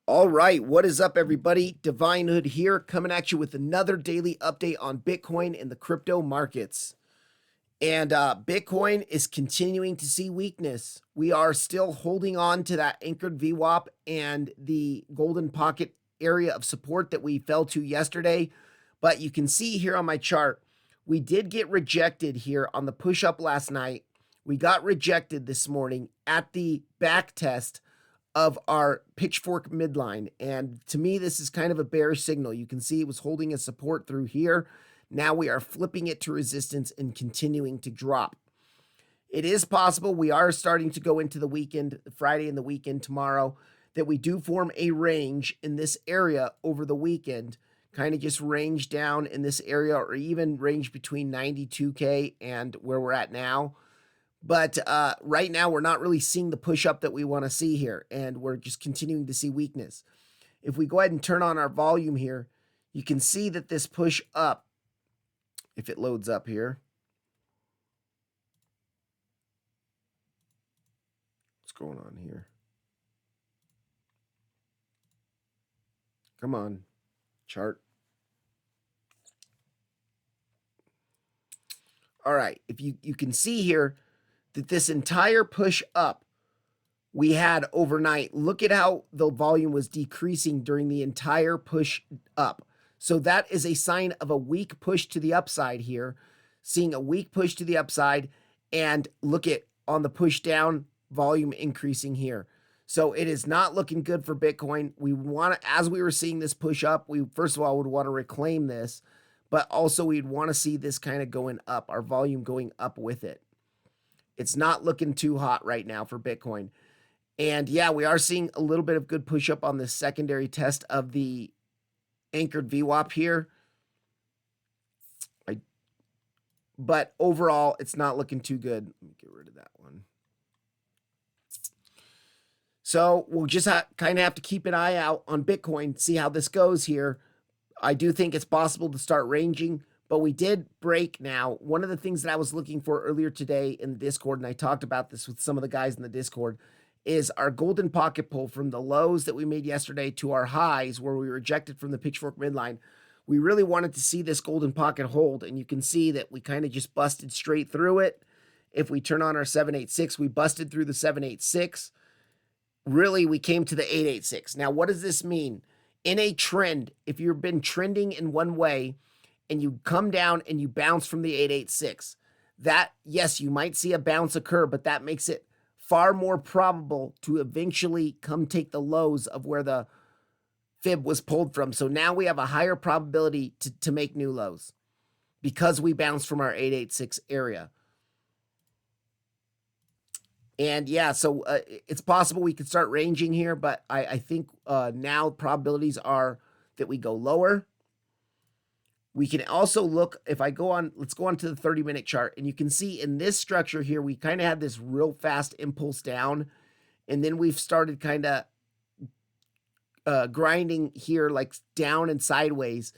All right, what is up, everybody? Divine Hood here, coming at you with another daily update on Bitcoin and the crypto markets. And Bitcoin is continuing to see weakness. We are still holding on to that anchored VWAP and the golden pocket area of support that we fell to yesterday. But you can see here on my chart, we did get rejected here on the push up last night. We got rejected this morning at the back test of our pitchfork midline. And to me, this is kind of a bearish signal. You can see it was holding a support through here. Now we are flipping it to resistance and continuing to drop. It is possible we are starting to go into the weekend, Friday and the weekend tomorrow, that we do form a range in this area over the weekend, kind of just range down in this area or even range between 92K and where we're at now. But right now, we're not really seeing the push up that we want to see here, and we're just continuing to see weakness. If we go ahead and turn on our volume here, you can see that this push up, if it loads up here, what's going on here? Come on, chart. All right, if you can see here that this entire push up we had overnight, look at how the volume was decreasing during the entire push up. So that is a sign of a weak push to the upside here, seeing a weak push to the upside, and look at on the push down, volume increasing here. So it is not looking good for Bitcoin. We want to, as we were seeing this push up, we first of all would want to reclaim this, but also we'd want to see this kind of going up, our volume going up with it. It's not looking too hot right now for Bitcoin. And yeah, we are seeing a little bit of good push up on this secondary test of the anchored VWAP here. But overall, it's not looking too good. Let me get rid of that one. So we'll just kind of have to keep an eye out on Bitcoin, see how this goes here. I do think it's possible to start ranging, but we did break now. One of the things that I was looking for earlier today in the Discord, and I talked about this with some of the guys in the Discord, is our golden pocket pull from the lows that we made yesterday to our highs where we rejected from the pitchfork midline. We really wanted to see this golden pocket hold, and you can see that we kind of just busted straight through it. If we turn on our 786, we busted through the 786. Really, we came to the 886. Now, what does this mean? In a trend, if you've been trending in one way and you come down and you bounce from the 886, that, yes, you might see a bounce occur, but that makes it far more probable to eventually come take the lows of where the fib was pulled from. So now we have a higher probability to make new lows because we bounced from our 886 area. And yeah, so it's possible we could start ranging here, but I think now probabilities are that we go lower. We can also look, if I go on, let's go on to the 30-minute chart, and you can see in this structure here, we kind of had this real fast impulse down, and then we've started kind of grinding here like down and sideways.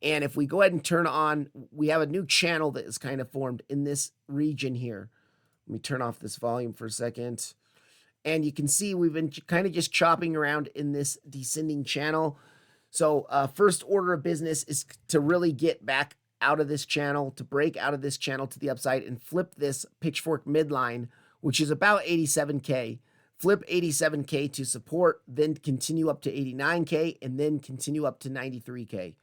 And if we go ahead and turn on, we have a new channel that is kind of formed in this region here. Let me turn off this volume for a second. And you can see we've been kind of just chopping around in this descending channel. So first order of business is to really get back out of this channel, to break out of this channel to the upside and flip this pitchfork midline, which is about 87K. Flip 87K to support, then continue up to 89K, and then continue up to 93K.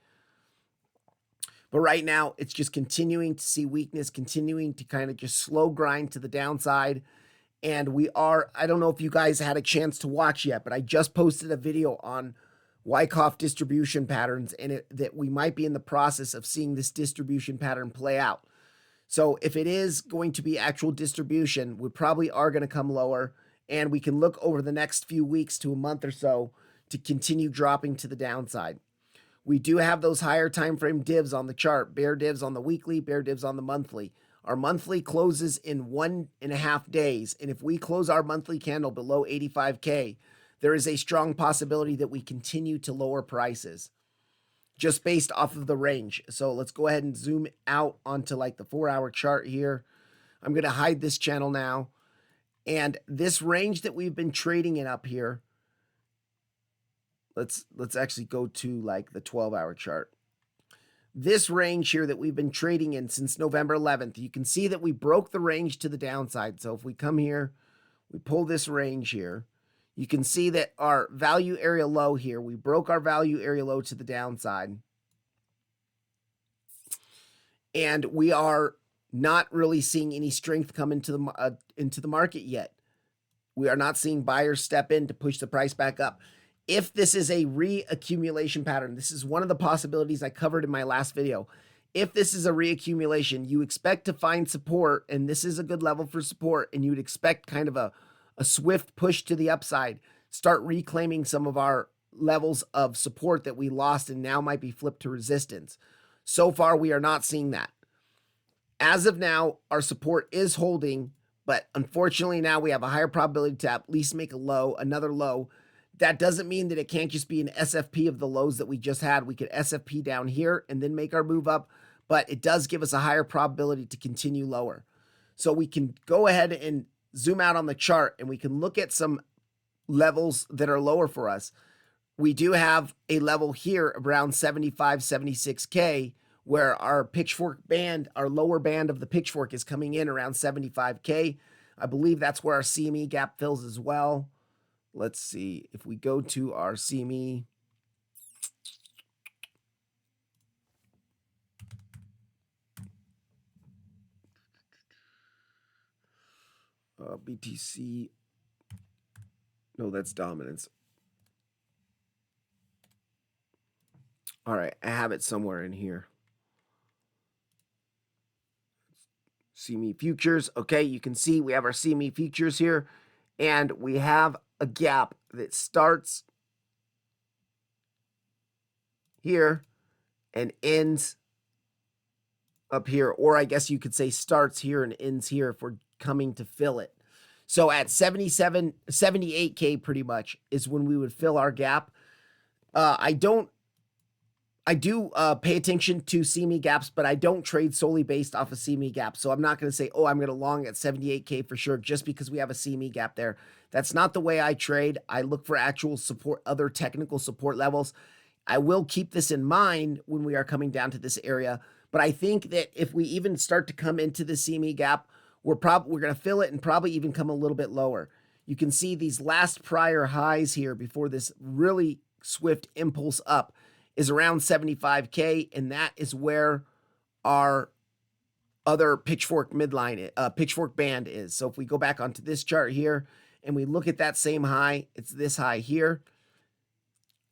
But right now, it's just continuing to see weakness, continuing to kind of just slow grind to the downside. And we are, I don't know if you guys had a chance to watch yet, but I just posted a video on Wyckoff distribution patterns, and that we might be in the process of seeing this distribution pattern play out. So if it is going to be actual distribution, we probably are going to come lower, and we can look over the next few weeks to a month or so to continue dropping to the downside. We do have those higher time frame divs on the chart, bear divs on the weekly, bear divs on the monthly. Our monthly closes in 1.5 days, and if we close our monthly candle below 85K, there is a strong possibility that we continue to lower prices just based off of the range. So let's go ahead and zoom out onto like the 4-hour chart here. I'm going to hide this channel now. And this range that we've been trading in up here, let's actually go to like the 12-hour chart. This range here that we've been trading in since November 11th, you can see that we broke the range to the downside. So if we come here, we pull this range here, you can see that our value area low here, we broke our value area low to the downside. And we are not really seeing any strength come into the market yet. We are not seeing buyers step in to push the price back up. If this is a reaccumulation pattern, this is one of the possibilities I covered in my last video. If this is a reaccumulation, you expect to find support, and this is a good level for support, and you would expect kind of a swift push to the upside, start reclaiming some of our levels of support that we lost and now might be flipped to resistance. So far, we are not seeing that. As of now, our support is holding, but unfortunately now we have a higher probability to at least make a low, another low. That doesn't mean that it can't just be an SFP of the lows that we just had. We could SFP down here and then make our move up, but it does give us a higher probability to continue lower. So we can go ahead and zoom out on the chart and we can look at some levels that are lower for us. We do have a level here around 75, 76K where our pitchfork band, our lower band of the pitchfork is coming in around 75K. I believe that's where our CME gap fills as well. Let's see if we go to our CME. BTC. No, that's dominance. All right, I have it somewhere in here. CME futures. Okay, you can see we have our CME futures here, and we have a gap that starts here and ends up here, or I guess you could say starts here and ends here if we're coming to fill it. So at 78K pretty much is when we would fill our gap. I do pay attention to CME gaps, but I don't trade solely based off of CME gaps. So I'm not going to say, oh, I'm going to long at 78K for sure, just because we have a CME gap there. That's not the way I trade. I look for actual support, other technical support levels. I will keep this in mind when we are coming down to this area. But I think that if we even start to come into the CME gap, we're going to fill it and probably even come a little bit lower. You can see these last prior highs here before this really swift impulse up is around 75K, and that is where our other pitchfork midline, pitchfork band is. So if we go back onto this chart here and we look at that same high, it's this high here,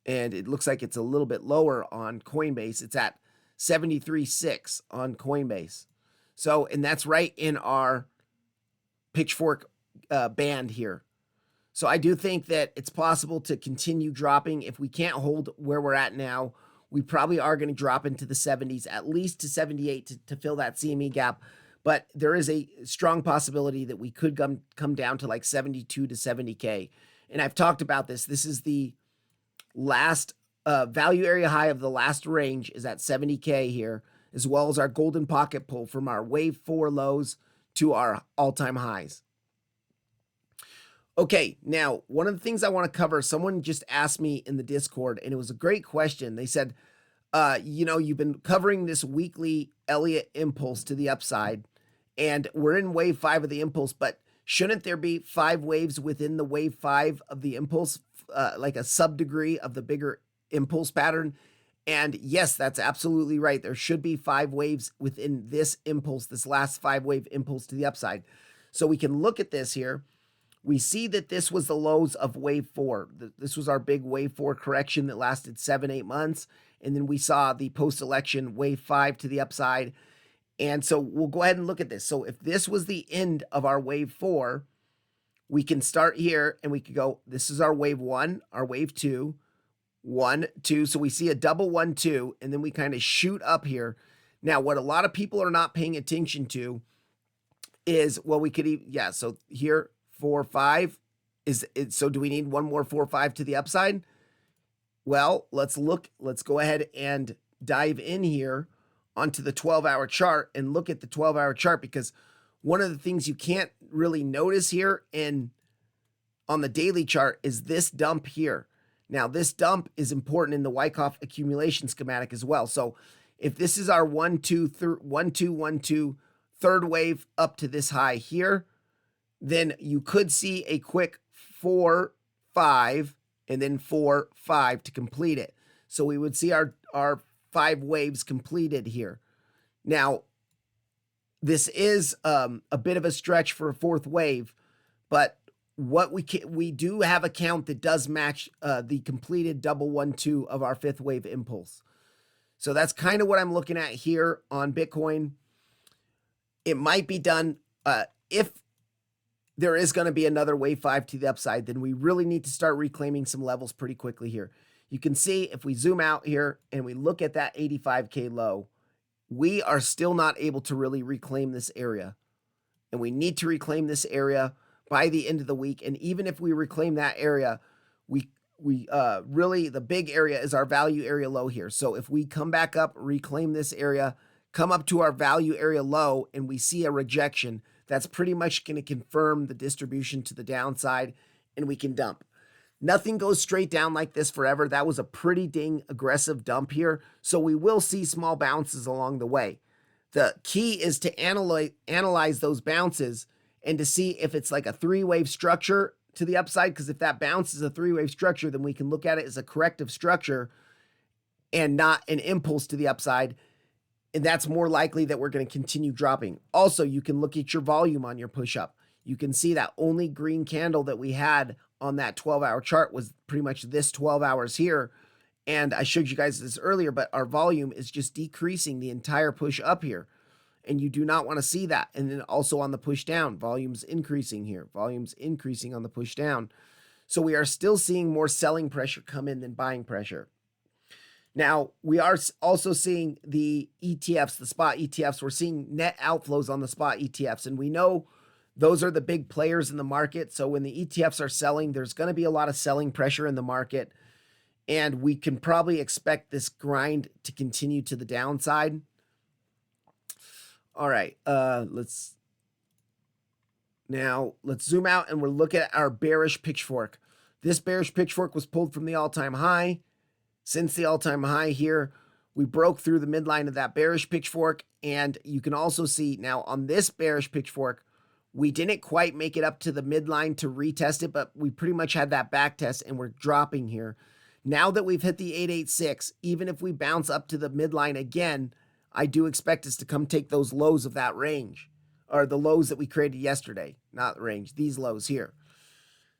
and it looks like it's a little bit lower on Coinbase. It's at 73.6 on Coinbase. So, and that's right in our pitchfork band here. So I do think that it's possible to continue dropping. If we can't hold where we're at now, we probably are going to drop into the 70s, at least to 78 to fill that CME gap. But there is a strong possibility that we could come down to like 72 to 70K. And I've talked about this. This is the last value area high of the last range is at 70K here, as well as our golden pocket pull from our wave 4 lows to our all-time highs. Okay, now, one of the things I want to cover, someone just asked me in the Discord, and it was a great question. They said, you've been covering this weekly Elliott impulse to the upside, and we're in wave 5 of the impulse, but shouldn't there be 5 waves within the wave 5 of the impulse, like a sub-degree of the bigger impulse pattern? And yes, that's absolutely right. There should be 5 waves within this impulse, this last 5-wave impulse to the upside. So we can look at this here. We see that this was the lows of wave 4. This was our big wave 4 correction that lasted 7-8 months. And then we saw the post-election wave 5 to the upside. And so we'll go ahead and look at this. So if this was the end of our wave 4, we can start here and we could go, this is our wave 1, our wave 2, 1, 2. So we see a double 1, 2, and then we kind of shoot up here. Now, what a lot of people are not paying attention to is, well, we could even, yeah, so here, 4, 5 is it. So do we need one more 4, 5 to the upside? Well, let's go ahead and dive in here onto the 12-hour chart and look at the 12-hour chart, because one of the things you can't really notice here on the daily chart is this dump here. Now, this dump is important in the Wyckoff accumulation schematic as well. So if this is our 1, 2, 1, 2, 1, 2, third wave up to this high here, then you could see a quick 4, 5, and then 4, 5 to complete it. So we would see our 5 waves completed here. Now, this is a bit of a stretch for a fourth wave, but what we do have a count that does match the completed double 1, 2 of our fifth wave impulse. So that's kind of what I'm looking at here on Bitcoin. It might be done if there is going to be another wave 5 to the upside, then we really need to start reclaiming some levels pretty quickly here. You can see if we zoom out here and we look at that 85K low, we are still not able to really reclaim this area. And we need to reclaim this area by the end of the week. And even if we reclaim that area, we really, the big area is our value area low here. So if we come back up, reclaim this area, come up to our value area low, and we see a rejection, that's pretty much going to confirm the distribution to the downside, and we can dump. Nothing goes straight down like this forever. That was a pretty dang aggressive dump here. So we will see small bounces along the way. The key is to analyze those bounces and to see if it's like a 3-wave structure to the upside, because if that bounce is a 3-wave structure, then we can look at it as a corrective structure and not an impulse to the upside. And that's more likely that we're going to continue dropping. Also, you can look at your volume on your push up. You can see that only green candle that we had on that 12-hour chart was pretty much this 12 hours here. And I showed you guys this earlier, but our volume is just decreasing the entire push up here. And you do not want to see that. And then also on the push down, volume's increasing here. Volume's increasing on the push down. So we are still seeing more selling pressure come in than buying pressure. Now, we are also seeing the ETFs, the spot ETFs. We're seeing net outflows on the spot ETFs. And we know those are the big players in the market. So when the ETFs are selling, there's going to be a lot of selling pressure in the market. And we can probably expect this grind to continue to the downside. All right, let's zoom out and we'll look at our bearish pitchfork. This bearish pitchfork was pulled from the all-time high. Since the all-time high here, we broke through the midline of that bearish pitchfork. And you can also see now on this bearish pitchfork, we didn't quite make it up to the midline to retest it, but we pretty much had that back test and we're dropping here. Now that we've hit the 886, even if we bounce up to the midline again, I do expect us to come take those lows of that range, or the lows that we created yesterday, not the range, these lows here.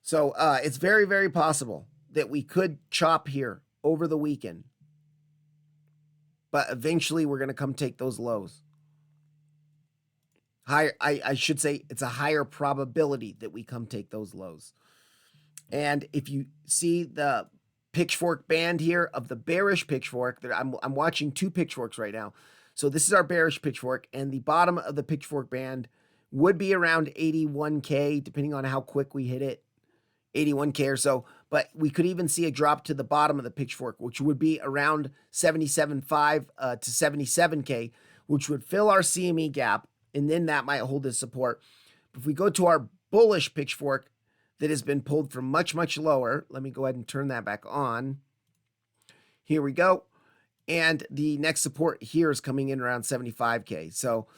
So it's very, very possible that we could chop here over the weekend, but eventually we're going to come take those lows. I should say it's a higher probability that we come take those lows. And if you see the pitchfork band here of the bearish pitchfork, I'm watching 2 pitchforks right now. So this is our bearish pitchfork, and the bottom of the pitchfork band would be around 81K, depending on how quick we hit it, 81K or so. But we could even see a drop to the bottom of the pitchfork, which would be around 77.5 to 77K, which would fill our CME gap, and then that might hold as support. But if we go to our bullish pitchfork that has been pulled from much, much lower, let me go ahead and turn that back on. Here we go. And the next support here is coming in around 75K. So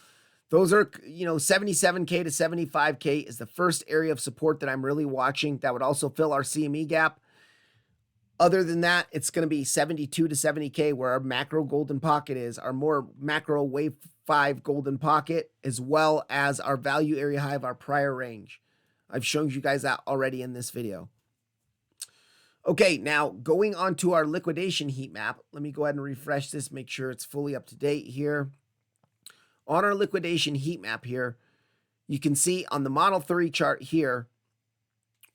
those are, 77K to 75K is the first area of support that I'm really watching. That would also fill our CME gap. Other than that, it's going to be 72 to 70K where our macro golden pocket is, our more macro wave 5 golden pocket, as well as our value area high of our prior range. I've shown you guys that already in this video. Okay, now going on to our liquidation heat map. Let me go ahead and refresh this, make sure it's fully up to date here. On our liquidation heat map here, you can see on the Model 3 chart here,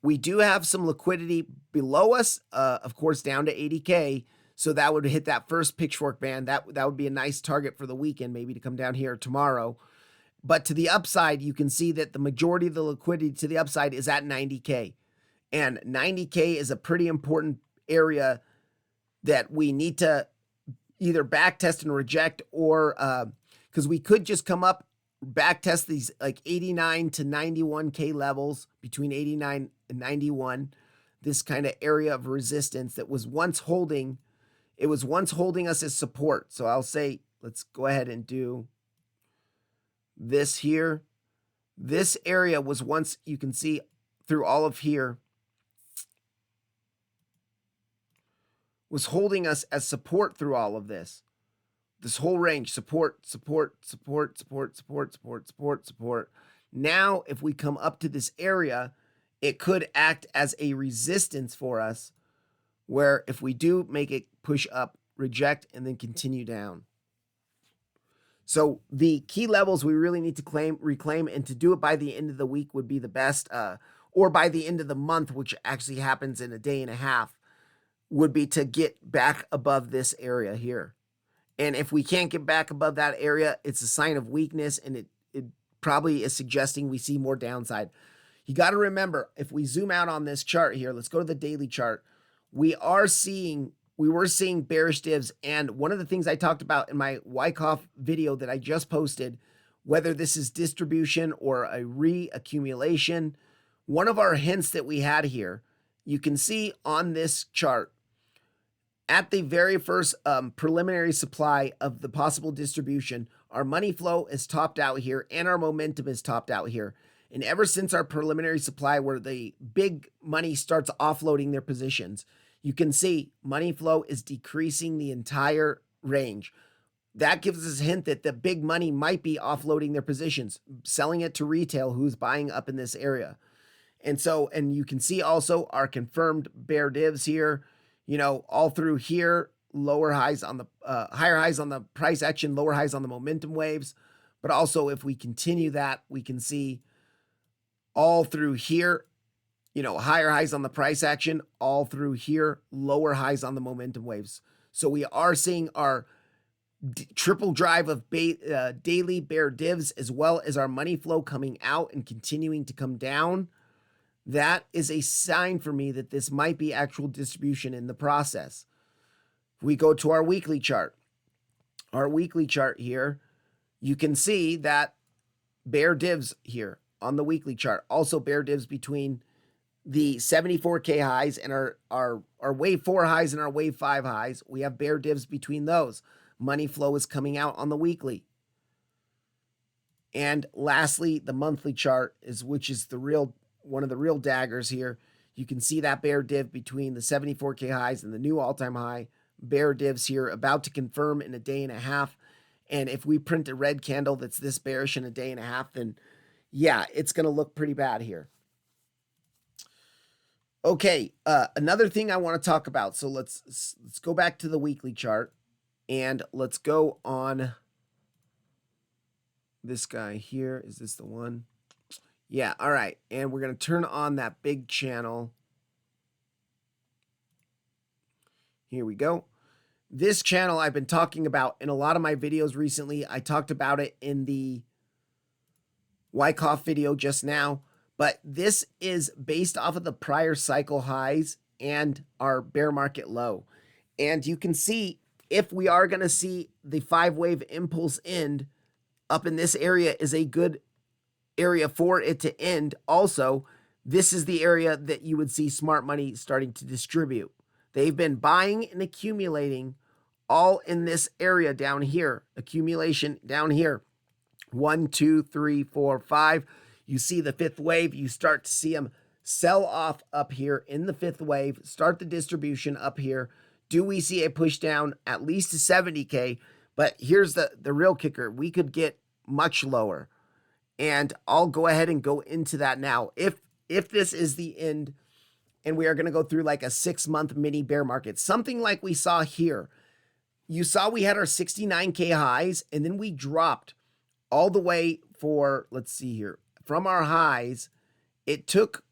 we do have some liquidity below us, of course, down to 80K. So that would hit that first pitchfork band. That would be a nice target for the weekend, maybe to come down here tomorrow. But to the upside, you can see that the majority of the liquidity to the upside is at 90K. And 90K is a pretty important area that we need to either back test and reject, or because we could just come up, back test these like 89 to 91K levels, between 89 and 91. this kind of area of resistance that was once holding, it was once holding us as support. So I'll say, let's go ahead and do this here. This area was once, you can see through all of here, was holding us as support through all of this. This whole range, support, support, support, support, support, support, support, support. Now, if we come up to this area, it could act as a resistance for us, where if we do make it push up, reject, and then continue down. So the key levels we really need to reclaim, and to do it by the end of the week would be the best, or by the end of the month, which actually happens in a day and a half, would be to get back above this area here. And if we can't get back above that area, it's a sign of weakness, and it probably is suggesting we see more downside. You got to remember, if we zoom out on this chart here, let's go to the daily chart. We were seeing bearish divs, and one of the things I talked about in my Wyckoff video that I just posted, whether this is distribution or a reaccumulation, one of our hints that we had here, you can see on this chart, at the very first preliminary supply of the possible distribution, our money flow is topped out here and our momentum is topped out here. And ever since our preliminary supply, where the big money starts offloading their positions, you can see money flow is decreasing the entire range. That gives us a hint that the big money might be offloading their positions, selling it to retail who's buying up in this area. And so, and you can see also our confirmed bear divs here, you know, all through here, lower highs on the, higher highs on the price action, lower highs on the momentum waves. But also if we continue that, we can see all through here, you know, higher highs on the price action, all through here, lower highs on the momentum waves. So we are seeing our triple drive of daily bear divs, as well as our money flow coming out and continuing to come down. That is a sign for me that this might be actual distribution in the process. If we go to our weekly chart here, you can see that bear divs here on the weekly chart, also bear divs between the 74K highs and our wave 4 highs and our wave 5 highs. We have bear divs between those. Money flow is coming out on the weekly. And lastly, the monthly chart which is one of the real daggers here. You can see that bear div between the 74K highs and the new all-time high. Bear divs here about to confirm in a day and a half. And if we print a red candle that's this bearish in a day and a half, then yeah, it's going to look pretty bad here. Okay, another thing I want to talk about. So let's go back to the weekly chart, and let's go on this guy here. Is this the one? Yeah, all right. And we're going to turn on that big channel. Here we go. This channel I've been talking about in a lot of my videos recently. I talked about it in the Wyckoff video just now, but this is based off of the prior cycle highs and our bear market low. And you can see if we are going to see the 5-wave impulse end up in this area is a good area for it to end. Also, this is the area that you would see smart money starting to distribute. They've been buying and accumulating all in this area down here, accumulation down here. 1, 2, 3, 4, 5. You see the 5th wave. You start to see them sell off up here in the 5th wave, start the distribution up here. Do we see a push down at least to 70K? But here's the real kicker. We could get much lower. And I'll go ahead and go into that now. If this is the end and we are going to go through like a 6-month mini bear market, something like we saw here. You saw we had our 69K highs, and then we dropped all the way for, let's see here, from our highs. It took,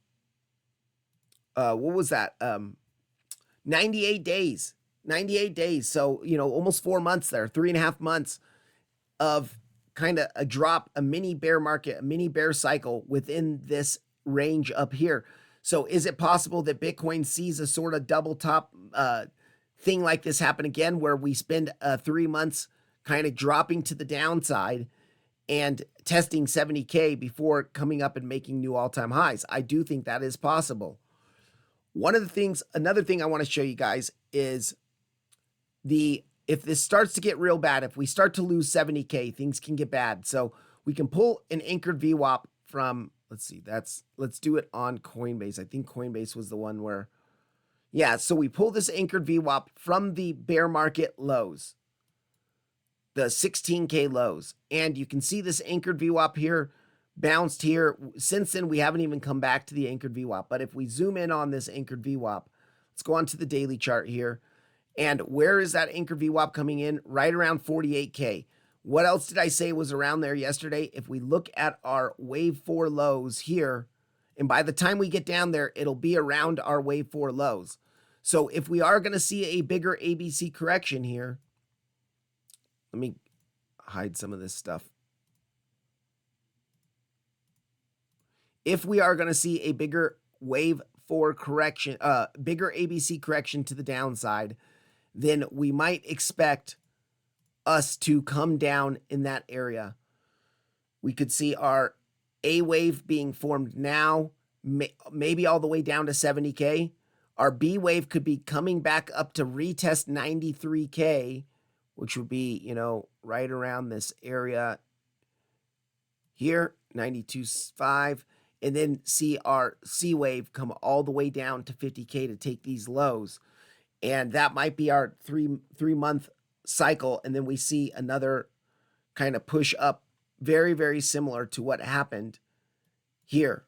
what was that? 98 days. 98 days. So, you know, almost 4 months there, 3.5 months of kind of a drop, a mini bear market, a mini bear cycle within this range up here. So is it possible that Bitcoin sees a sort of double top thing like this happen again, where we spend 3 months kind of dropping to the downside and testing 70K before coming up and making new all-time highs? I do think that is possible. Another thing I want to show you guys is if this starts to get real bad, if we start to lose 70K, things can get bad. So we can pull an anchored VWAP from, let's do it on Coinbase. I think Coinbase was the one where, yeah, so we pull this anchored VWAP from the bear market lows, the 16K lows. And you can see this anchored VWAP here bounced here. Since then, we haven't even come back to the anchored VWAP. But if we zoom in on this anchored VWAP, let's go on to the daily chart here. And where is that anchor VWAP coming in? Right around 48K. What else did I say was around there yesterday? If we look at our wave 4 lows here, and by the time we get down there, it'll be around our wave 4 lows. So if we are going to see a bigger ABC correction here, let me hide some of this stuff. If we are going to see a bigger wave 4 correction, bigger ABC correction to the downside, then we might expect us to come down in that area. We could see our A wave being formed now, maybe all the way down to 70K. Our B wave could be coming back up to retest 93K, which would be, right around this area here, 92.5, and then see our C wave come all the way down to 50K to take these lows. And that might be our three-month cycle. And then we see another kind of push up, very, very similar to what happened here.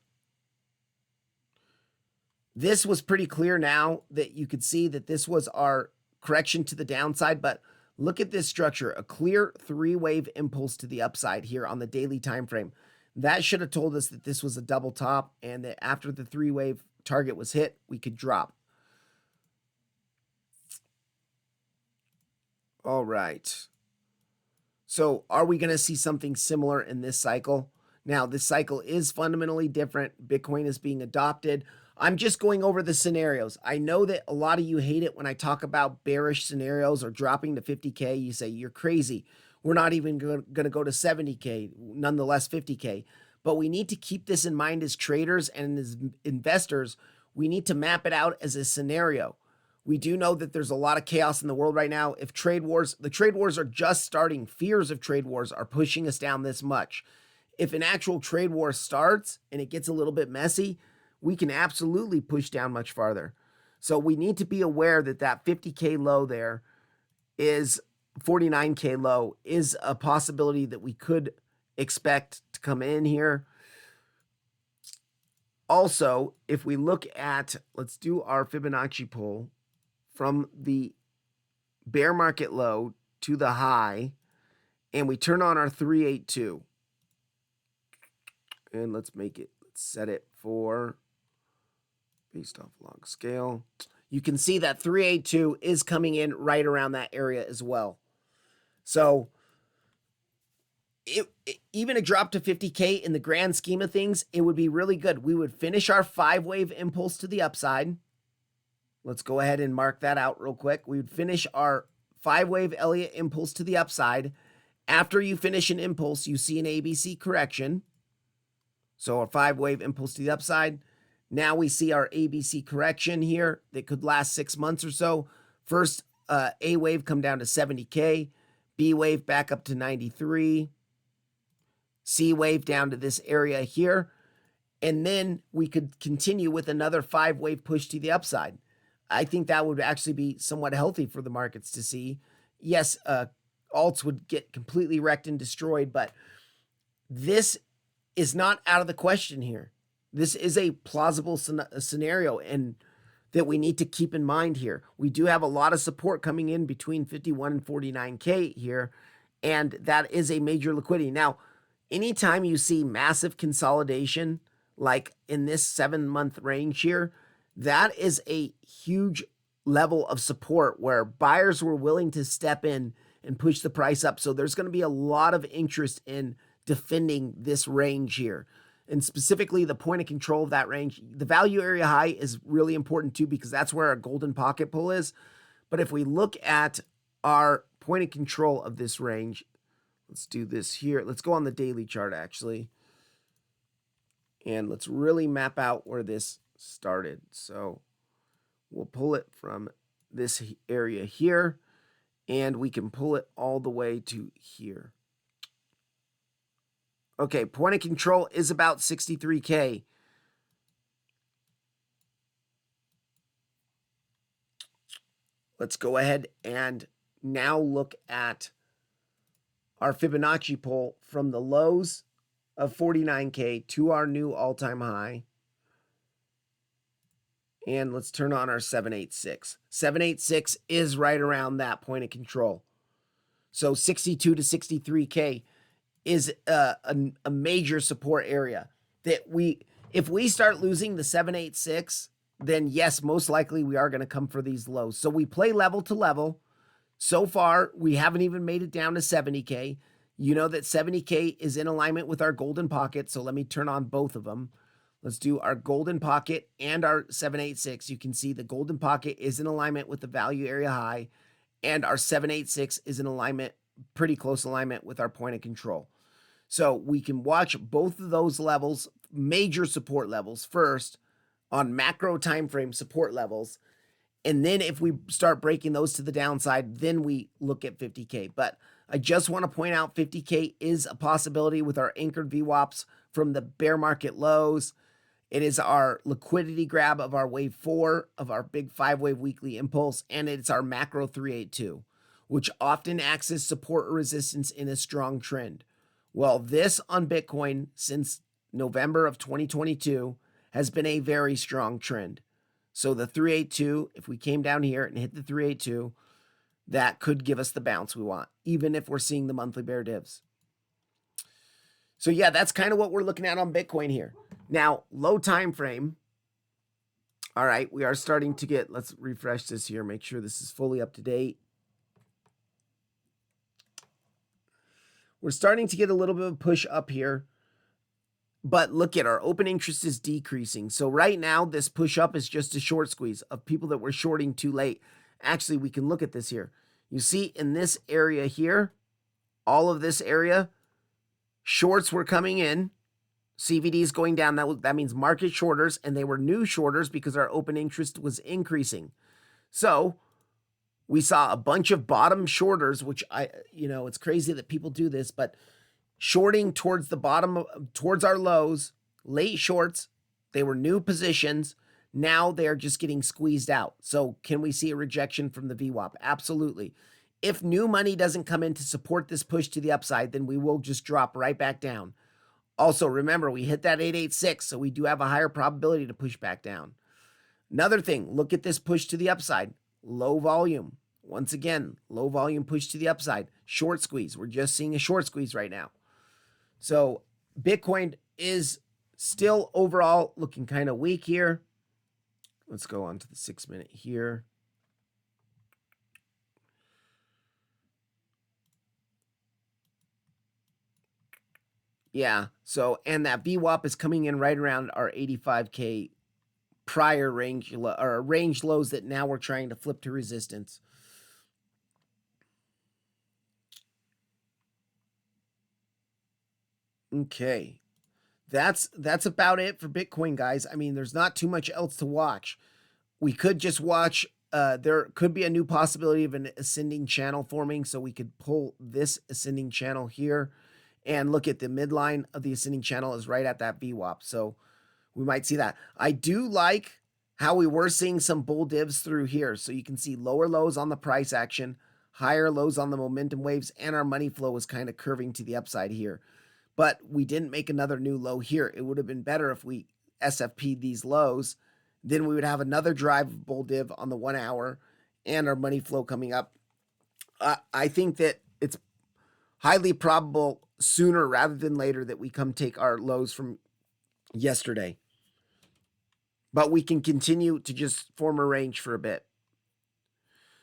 This was pretty clear now that you could see that this was our correction to the downside. But look at this structure, a clear 3-wave impulse to the upside here on the daily time frame. That should have told us that this was a double top and that after the 3-wave target was hit, we could drop. All right. So are we going to see something similar in this cycle? Now, this cycle is fundamentally different. Bitcoin is being adopted. I'm just going over the scenarios. I know that a lot of you hate it when I talk about bearish scenarios or dropping to 50K. You say, you're crazy. We're not even going to go to 70K, nonetheless 50K. But we need to keep this in mind as traders and as investors. We need to map it out as a scenario. We do know that there's a lot of chaos in the world right now. If the trade wars are just starting, fears of trade wars are pushing us down this much. If an actual trade war starts and it gets a little bit messy, we can absolutely push down much farther. So we need to be aware that that 50K low there is 49K low is a possibility that we could expect to come in here. Also, if we look at, let's do our Fibonacci pull from the bear market low to the high, and we turn on our 382. And let's set it for based off log scale. You can see that 382 is coming in right around that area as well. So even a drop to 50K in the grand scheme of things, it would be really good. We would finish our 5-wave impulse to the upside. Let's go ahead and mark that out real quick. We would finish our 5-wave Elliott impulse to the upside. After you finish an impulse, you see an ABC correction. So a 5-wave impulse to the upside. Now we see our ABC correction here that could last 6 months or so. First, A wave come down to 70K. B wave back up to 93. C wave down to this area here. And then we could continue with another 5-wave push to the upside. I think that would actually be somewhat healthy for the markets to see. Yes, alts would get completely wrecked and destroyed, but this is not out of the question here. This is a plausible scenario and that we need to keep in mind here. We do have a lot of support coming in between 51 and 49K here, and that is a major liquidity. Now, anytime you see massive consolidation, like in this 7-month range here, that is a huge level of support where buyers were willing to step in and push the price up. So there's going to be a lot of interest in defending this range here. And specifically the point of control of that range. The value area high is really important too, because that's where our golden pocket pull is. But if we look at our point of control of this range, let's do this here. Let's go on the daily chart actually. And let's really map out where this started. So We'll pull it from this area here, and we can pull it all the way to here. Okay, point of control is about 63K. Let's go ahead and now look at our Fibonacci pull from the lows of 49K to our new all-time high. And let's turn on our 786. 786 is right around that point of control. So 62 to 63K is a major support area that if we start losing the 786, then yes, most likely we are going to come for these lows. So we play level to level. So far, we haven't even made it down to 70K. You know that 70K is in alignment with our golden pocket. So let me turn on both of them. Let's do our golden pocket and our 786. You can see the golden pocket is in alignment with the value area high, and our 786 is in alignment, pretty close alignment with our point of control. So we can watch both of those levels, major support levels first on macro time frame support levels. And then if we start breaking those to the downside, then we look at 50K. But I just want to point out 50K is a possibility with our anchored VWAPs from the bear market lows. It is our liquidity grab of our wave 4 of our big 5-wave weekly impulse, and it's our macro 382, which often acts as support or resistance in a strong trend. Well, this on Bitcoin since November of 2022 has been a very strong trend. So the 382, if we came down here and hit the 382, that could give us the bounce we want, even if we're seeing the monthly bear divs. So yeah, that's kind of what we're looking at on Bitcoin here. Now, low time frame. All right, we are starting to get, let's refresh this here, make sure this is fully up to date. We're starting to get a little bit of a push up here. But look at our open interest is decreasing. So right now, this push up is just a short squeeze of people that were shorting too late. Actually, we can look at this here. You see in this area here, all of this area, shorts were coming in. CVD is going down. That means market shorters, and they were new shorters because our open interest was increasing. So we saw a bunch of bottom shorters, which it's crazy that people do this, but shorting towards the bottom, towards our lows, late shorts, they were new positions. Now they're just getting squeezed out. So can we see a rejection from the VWAP? Absolutely. If new money doesn't come in to support this push to the upside, then we will just drop right back down. Also, remember, we hit that 886, so we do have a higher probability to push back down. Another thing, look at this push to the upside. Low volume. Once again, low volume push to the upside. Short squeeze. We're just seeing a short squeeze right now. So Bitcoin is still overall looking kind of weak here. Let's go on to the 6-minute here. Yeah, so, and that VWAP is coming in right around our 85K prior range, or range lows that now we're trying to flip to resistance. Okay. That's about it for Bitcoin, guys. I mean, there's not too much else to watch. We could just watch, there could be a new possibility of an ascending channel forming, so we could pull this ascending channel here and look at the midline of the ascending channel is right at that VWAP. So we might see that. I do like how we were seeing some bull divs through here. So you can see lower lows on the price action, higher lows on the momentum waves, and our money flow was kind of curving to the upside here. But we didn't make another new low here. It would have been better if we SFP'd these lows. Then we would have another drive bull div on the 1 hour and our money flow coming up. I think that it's highly probable sooner rather than later that we come take our lows from yesterday. But we can continue to just form a range for a bit.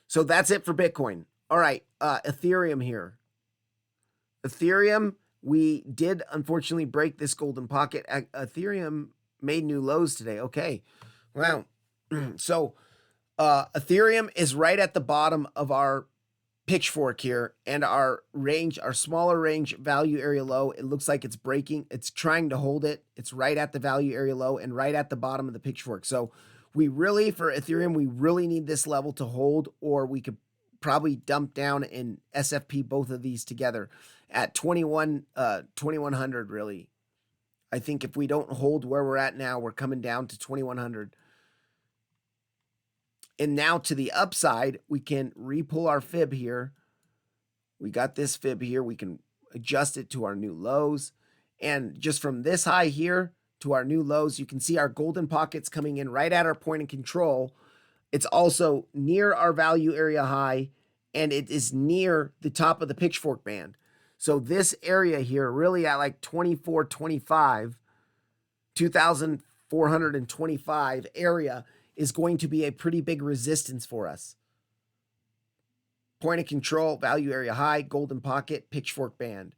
So that's it for Bitcoin. All right, Ethereum here. Ethereum, we did unfortunately break this golden pocket. Ethereum made new lows today. Okay, wow. So Ethereum is right at the bottom of our pitchfork here, and our range, our smaller range value area low, it looks like it's breaking. It's trying to hold it. It's right at the value area low and right at the bottom of the pitchfork. So for Ethereum, we really need this level to hold, or we could probably dump down and SFP both of these together at 2100 really. I think if we don't hold where we're at now, we're coming down to 2100. And now to the upside, we can re-pull our fib here. We got this fib here. We can adjust it to our new lows. And just from this high here to our new lows, you can see our golden pockets coming in right at our point of control. It's also near our value area high, and it is near the top of the pitchfork band. So this area here, really at like 2425, 2,425 area, is going to be a pretty big resistance for us. Point of control, value area high, golden pocket, pitchfork band.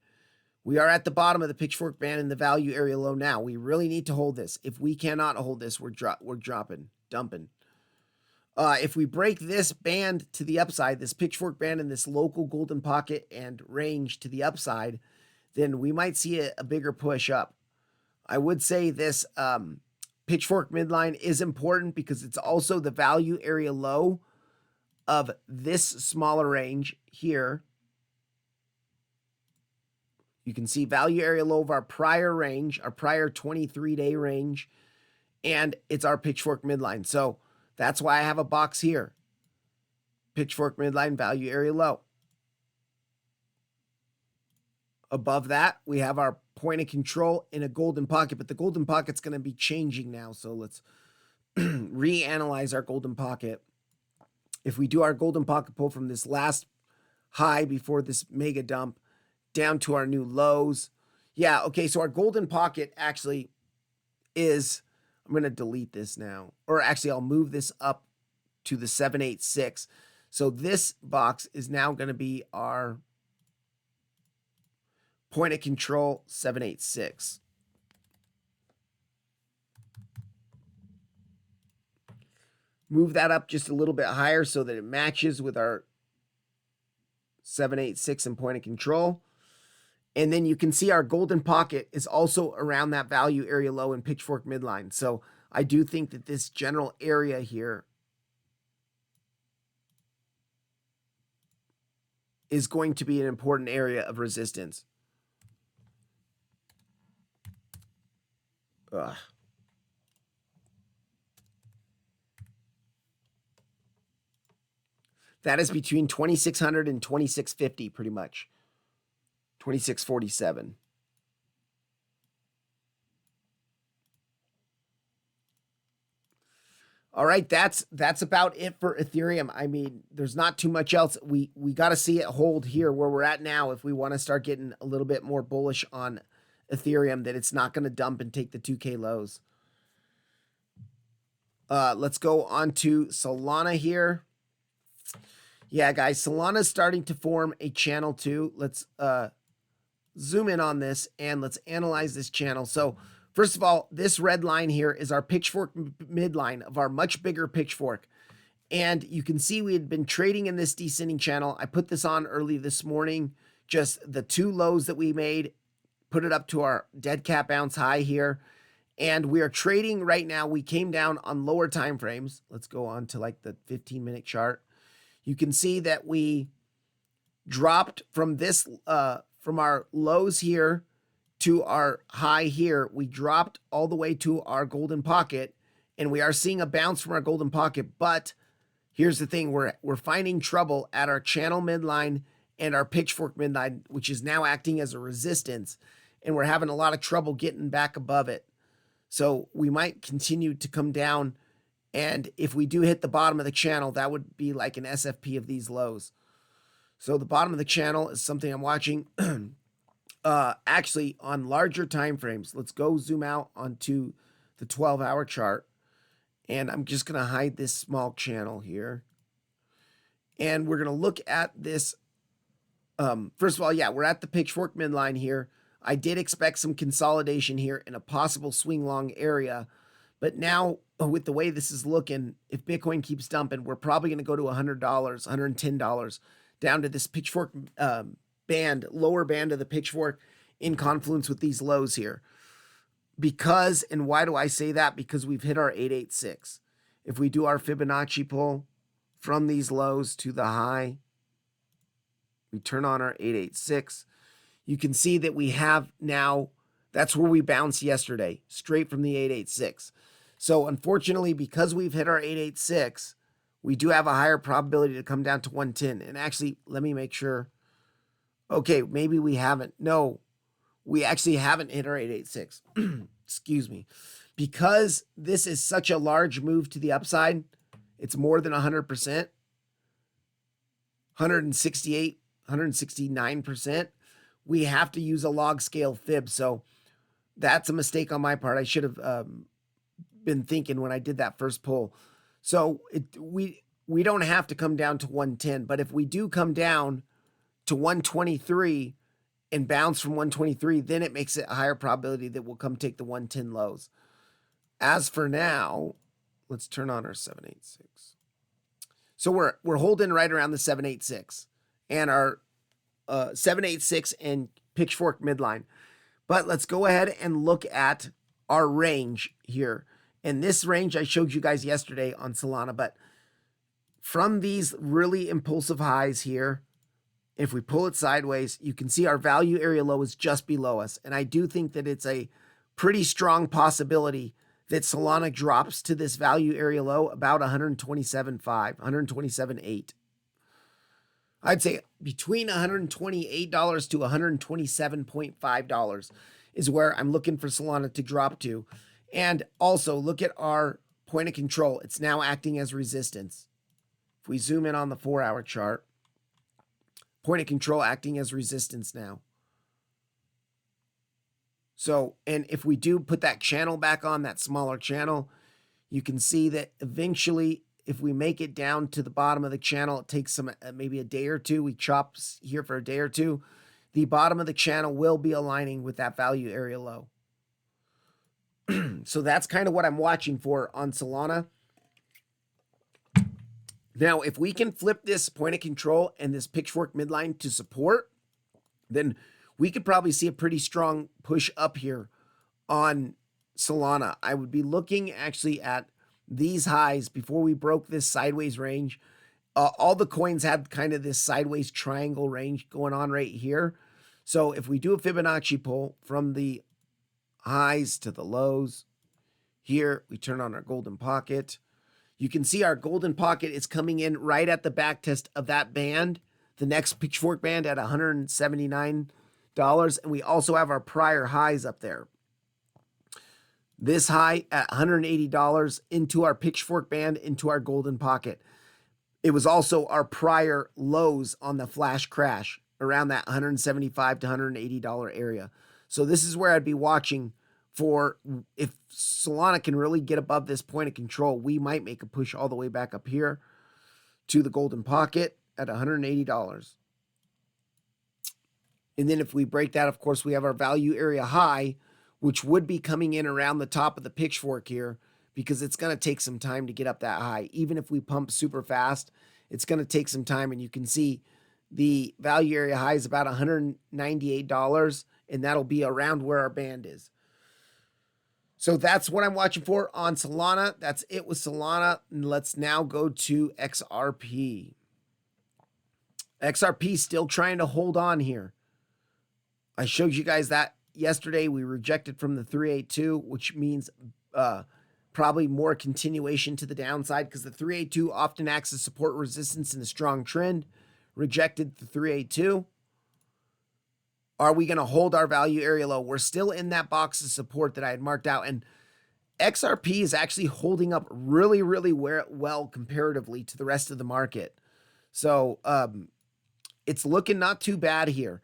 We are at the bottom of the pitchfork band in the value area low now. We really need to hold this. If we cannot hold this, we're dumping. If we break this band to the upside, this pitchfork band and this local golden pocket and range to the upside, then we might see a bigger push up. I would say this pitchfork midline is important because it's also the value area low of this smaller range here. You can see value area low of our prior range, our prior 23-day range, and it's our pitchfork midline. So that's why I have a box here. Pitchfork midline, value area low. Above that, we have our point of control in a golden pocket, but the golden pocket's going to be changing now. So let's reanalyze our golden pocket. If we do our golden pocket pull from this last high before this mega dump down to our new lows. Yeah, okay, so our golden pocket actually is, I'm going to delete this now. Or actually, I'll move this up to the 786. So this box is now going to be our point of control 786. Move that up just a little bit higher so that it matches with our 786 and point of control. And then you can see our golden pocket is also around that value area low in pitchfork midline. So I do think that this general area here is going to be an important area of resistance. Ugh. That is between 2,600 and 2,650 pretty much. 2647. All right, that's about it for Ethereum. I mean, there's not too much else. We got to see it hold here where we're at now if we want to start getting a little bit more bullish on Ethereum that it's not going to dump and take the 2K lows. Let's go on to Solana here. Yeah, guys, Solana's starting to form a channel too. Let's zoom in on this and let's analyze this channel. So first of all, this red line here is our pitchfork midline of our much bigger pitchfork. And you can see we had been trading in this descending channel. I put this on early this morning, just the two lows that we made, put it up to our dead cat bounce high here. And we are trading right now. We came down on lower time frames. Let's go on to like the 15-minute chart. You can see that we dropped from this, from our lows here to our high here. We dropped all the way to our golden pocket, and we are seeing a bounce from our golden pocket. But here's the thing: we're finding trouble at our channel midline and our pitchfork midline, which is now acting as a resistance, and we're having a lot of trouble getting back above it. So we might continue to come down. And if we do hit the bottom of the channel, that would be like an SFP of these lows. So the bottom of the channel is something I'm watching actually on larger time frames. Let's go zoom out onto the 12-hour chart. And I'm just going to hide this small channel here. And we're going to look at this. First of all, yeah, we're at the pitchfork midline here. I did expect some consolidation here in a possible swing long area. But now, with the way this is looking, if Bitcoin keeps dumping, we're probably going to go to $100, $110 down to this pitchfork band, lower band of the pitchfork in confluence with these lows here. Because, and why do I say that? Because we've hit our 886. if we do our Fibonacci pull from these lows to the high, we turn on our 886. You can see that we have now, that's where we bounced yesterday, straight from the 886. So unfortunately, because we've hit our 886, we do have a higher probability to come down to 110. And actually, let me make sure. Okay, maybe we haven't. No, we actually haven't hit our 886. Excuse me. Because this is such a large move to the upside, it's more than 100%, 168, 169%. We have to use a log scale fib. So that's a mistake on my part. I should have been thinking when I did that first pull. So we don't have to come down to 110, but if we do come down to 123 and bounce from 123, then it makes it a higher probability that we'll come take the 110 lows. As for now, let's turn on our 786. So we're holding right around the 786 and our 786 and pitchfork midline. But let's go ahead and look at our range here. And this range I showed you guys yesterday on Solana, but from these really impulsive highs here, if we pull it sideways, you can see our value area low is just below us. And I do think that it's a pretty strong possibility that Solana drops to this value area low about 127.5, 127.8. I'd say between $128 to $127.5 is where I'm looking for Solana to drop to. And also look at our point of control. It's now acting as resistance. If we zoom in on the 4-hour chart, point of control acting as resistance now. So, and if we do put that channel back on, that smaller channel, you can see that eventually, if we make it down to the bottom of the channel, it takes some maybe a day or two. We chop here for a day or two. The bottom of the channel will be aligning with that value area low. So that's kind of what I'm watching for on Solana. Now, if we can flip this point of control and this pitchfork midline to support, then we could probably see a pretty strong push up here on Solana. I would be looking actually at these highs before we broke this sideways range. All the coins had kind of this sideways triangle range going on right here. So if we do a Fibonacci pull from the highs to the lows, here we turn on our golden pocket. You can see our golden pocket is coming in right at the back test of that band, the next pitchfork band at $179. And we also have our prior highs up there. This high at $180 into our pitchfork band, into our golden pocket. It was also our prior lows on the flash crash around that $175 to $180 area. So this is where I'd be watching for if Solana can really get above this point of control, we might make a push all the way back up here to the golden pocket at $180. And then if we break that, of course, we have our value area high, which would be coming in around the top of the pitchfork here because it's going to take some time to get up that high. Even if we pump super fast, it's going to take some time. And you can see the value area high is about $198, and that'll be around where our band is. So that's what I'm watching for on Solana. That's it with Solana. And let's now go to XRP. XRP still trying to hold on here. I showed you guys that yesterday. We rejected from the 382, which means probably more continuation to the downside because the 382 often acts as support resistance in a strong trend. Rejected the 382. Are we going to hold our value area low? We're still in that box of support that I had marked out. And XRP is actually holding up really, really well comparatively to the rest of the market. So it's looking not too bad here.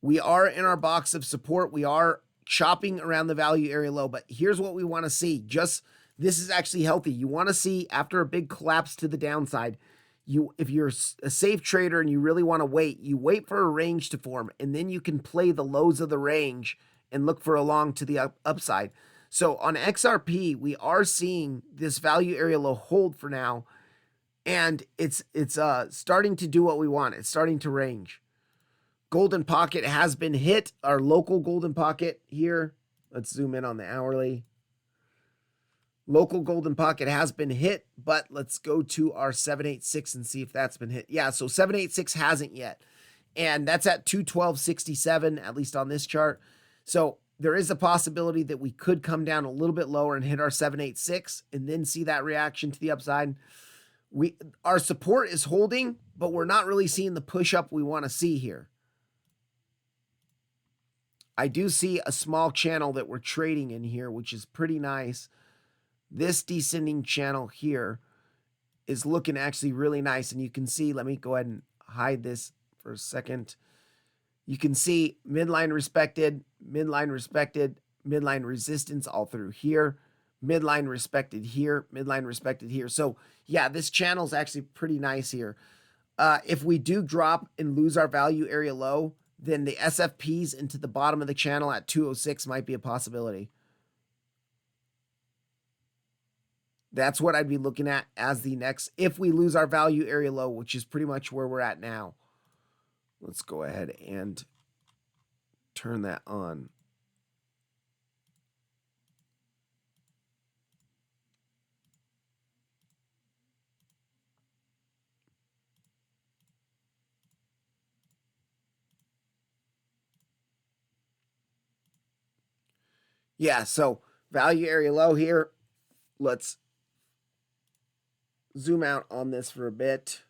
We are in our box of support. We are chopping around the value area low. But here's what we want to see. This is actually healthy. You want to see after a big collapse to the downside, if you're a safe trader and you really want to wait, you wait for a range to form, and then you can play the lows of the range and look for a long to the upside. So on XRP, we are seeing this value area low hold for now, and it's starting to do what we want. It's starting to range. Golden pocket has been hit, our local golden pocket here. Let's zoom in on the hourly. Local golden pocket has been hit, but let's go to our 786 and see if that's been hit. Yeah, so 786 hasn't yet. And that's at 212.67, at least on this chart. So there is a possibility that we could come down a little bit lower and hit our 786 and then see that reaction to the upside. Our support is holding, but we're not really seeing the push up we want to see here. I do see a small channel that we're trading in here, which is pretty nice. This descending channel here is looking actually really nice. And you can see, let me go ahead and hide this for a second. You can see midline respected, midline respected, midline resistance all through here, midline respected here, midline respected here. So yeah, this channel is actually pretty nice here. If we do drop and lose our value area low, then the SFPs into the bottom of the channel at 206 might be a possibility. That's what I'd be looking at as the next, if we lose our value area low, which is pretty much where we're at now. Let's go ahead and turn that on. Yeah, so value area low here. Let's zoom out on this for a bit.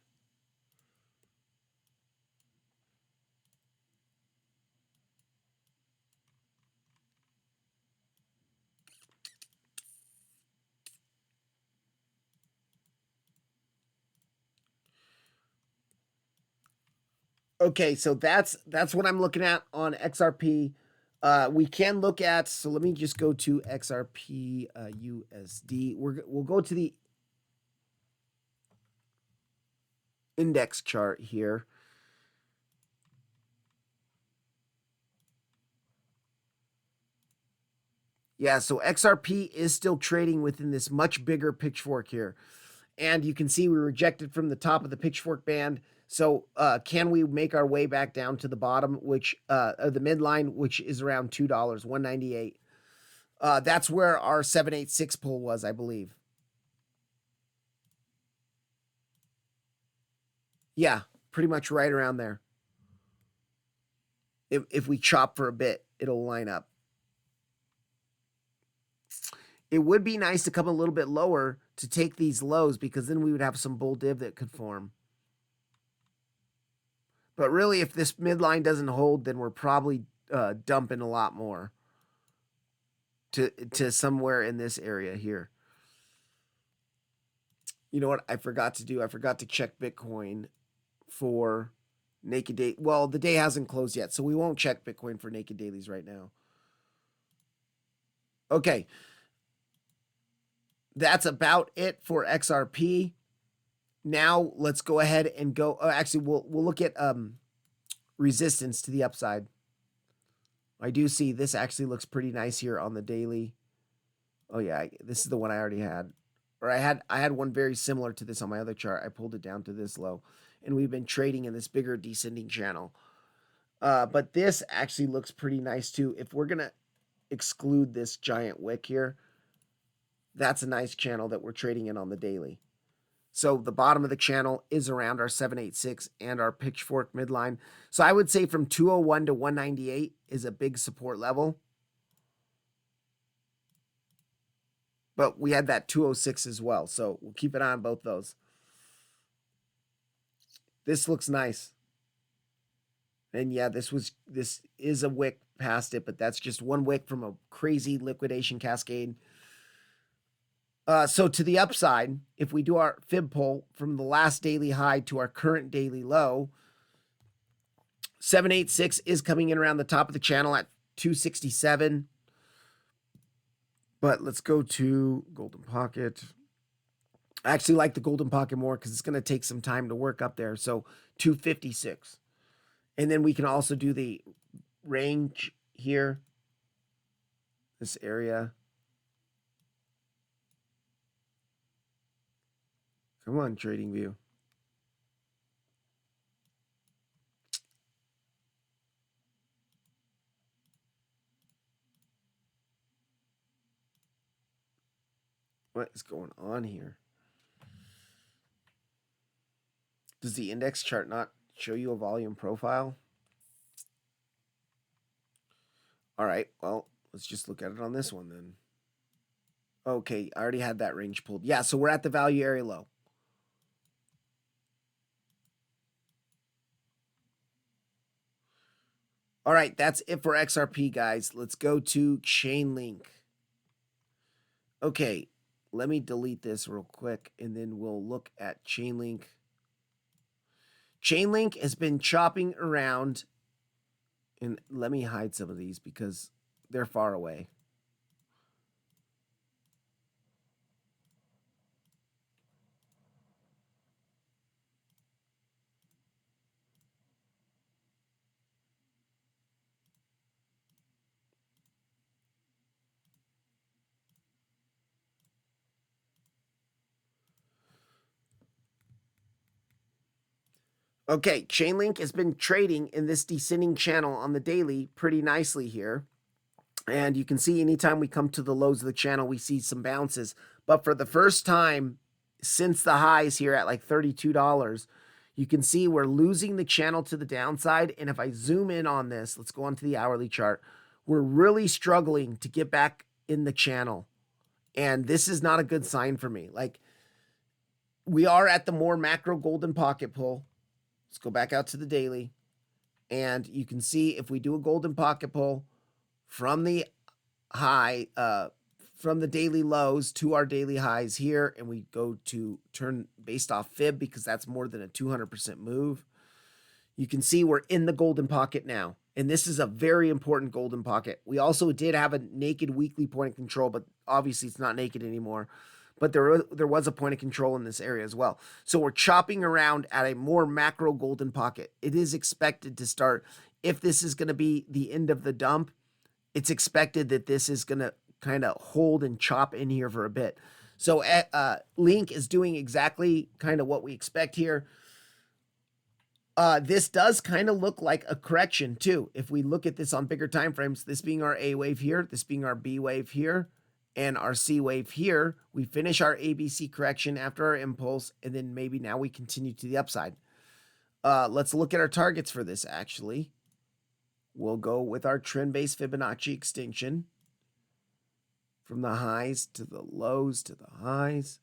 Okay, so that's what I'm looking at on XRP. We can look at, so let me just go to XRP USD. We'll go to the index chart here. Yeah, so XRP is still trading within this much bigger pitchfork here. And you can see we rejected from the top of the pitchfork band. So can we make our way back down to the bottom, which the midline, which is around $2, 198. That's where our 786 pull was, I believe. Yeah, pretty much right around there. If we chop for a bit, it'll line up. It would be nice to come a little bit lower to take these lows, because then we would have some bull div that could form. But really, if this midline doesn't hold, then we're probably dumping a lot more to somewhere in this area here. You know what I forgot to do? I forgot to check Bitcoin for naked day. Well, the day hasn't closed yet, so we won't check Bitcoin for naked dailies right now. Okay. That's about it for XRP. Now let's go ahead and go. Actually, we'll look at resistance to the upside. I do see this actually looks pretty nice here on the daily. Oh yeah, this is the one I already had. Or I had one very similar to this on my other chart. I pulled it down to this low, and we've been trading in this bigger descending channel. But this actually looks pretty nice too. If we're gonna exclude this giant wick here, that's a nice channel that we're trading in on the daily. So the bottom of the channel is around our 786 and our pitchfork midline. So I would say from 201 to 198 is a big support level. But we had that 206 as well. So we'll keep an eye on both those. This looks nice. And yeah, this is a wick past it, but that's just one wick from a crazy liquidation cascade. So to the upside, if we do our fib pull from the last daily high to our current daily low, 786 is coming in around the top of the channel at 267. But let's go to Golden Pocket. I actually like the Golden Pocket more because it's going to take some time to work up there. So 256. And then we can also do the range here, this area. Come on, TradingView. What is going on here? Does the index chart not show you a volume profile? All right, well, let's just look at it on this one then. Okay, I already had that range pulled. Yeah, so we're at the value area low. All right, that's it for XRP, guys. Let's go to Chainlink. Okay, let me delete this real quick, and then we'll look at Chainlink. Chainlink has been chopping around, and let me hide some of these because they're far away. Okay, Chainlink has been trading in this descending channel on the daily pretty nicely here. And you can see anytime we come to the lows of the channel, we see some bounces. But for the first time since the highs here at like $32, you can see we're losing the channel to the downside. And if I zoom in on this, let's go on to the hourly chart. We're really struggling to get back in the channel. And this is not a good sign for me. Like, we are at the more macro golden pocket pull. Let's go back out to the daily. And you can see if we do a golden pocket pull from the high, from the daily lows to our daily highs here, and we go to turn based off fib because that's more than a 200% move. You can see we're in the golden pocket now, and this is a very important golden pocket. We also did have a naked weekly point of control, but obviously it's not naked anymore. But there was a point of control in this area as well. So we're chopping around at a more macro golden pocket. It is expected to start, if this is going to be the end of the dump, it's expected that this is going to kind of hold and chop in here for a bit. So Link is doing exactly kind of what we expect here. This does kind of look like a correction too. If we look at this on bigger time frames, this being our A wave here, this being our B wave here, and our C wave here, we finish our ABC correction after our impulse, and then maybe now we continue to the upside. Let's look at our targets for this, actually. We'll go with our trend-based Fibonacci extinction from the highs to the lows to the highs